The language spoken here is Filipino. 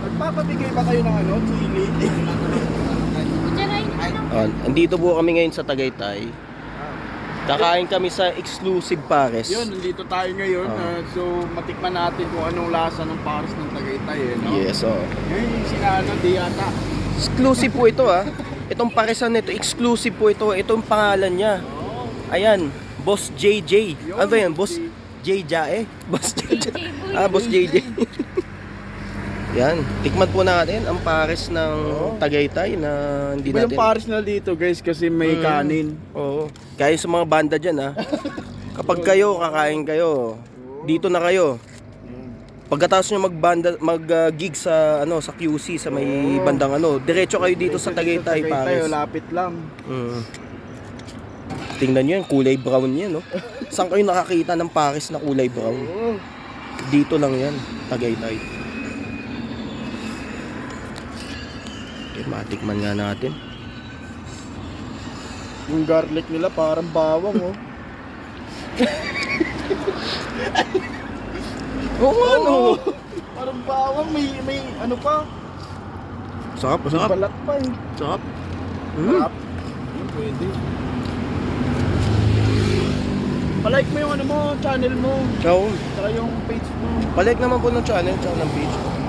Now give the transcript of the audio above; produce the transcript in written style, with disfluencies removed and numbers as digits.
Nagpapabigay ba kayo ng ano, chili? Andito po kami ngayon sa Tagaytay. Kakain kami sa exclusive pares. Yun, nandito tayo ngayon. So, matikman natin kung anong lasa ng pares ng Tagaytay. No? Yes, oh. Ngayon yung sinano, di yata. Exclusive po ito Itong paresan nito, exclusive po ito. Itong pangalan niya. Ayan, Boss JJ. Ano ba yan? Boss JJ? Boss JJ. Boss JJ. Yan, tikman po natin ang pares ng Tagaytay na hindi Iba natin. yung pares na dito guys kasi may kanin. Oo. Kaya sa mga banda dyan kapag kayo kakain kayo, dito na kayo. Pagkatapos nyo mag-gig sa sa QC sa may bandang diretso kayo dito sa Tagaytay pares. Lapit lang. Tingnan nyo yan, kulay brown yan Saan kayo nakakita ng pares na kulay brown? Dito lang yan, Tagaytay. Okay, matikman nga natin. Yung garlic nila parang bawang Oo parang bawang, may ano pa. Sarap, May sarap. balat pa Sarap. Sarap. Yun, pwede. Palike mo yung channel mo. Oo. Saka yung page mo. Palike naman po ng channel, tsaka ng page.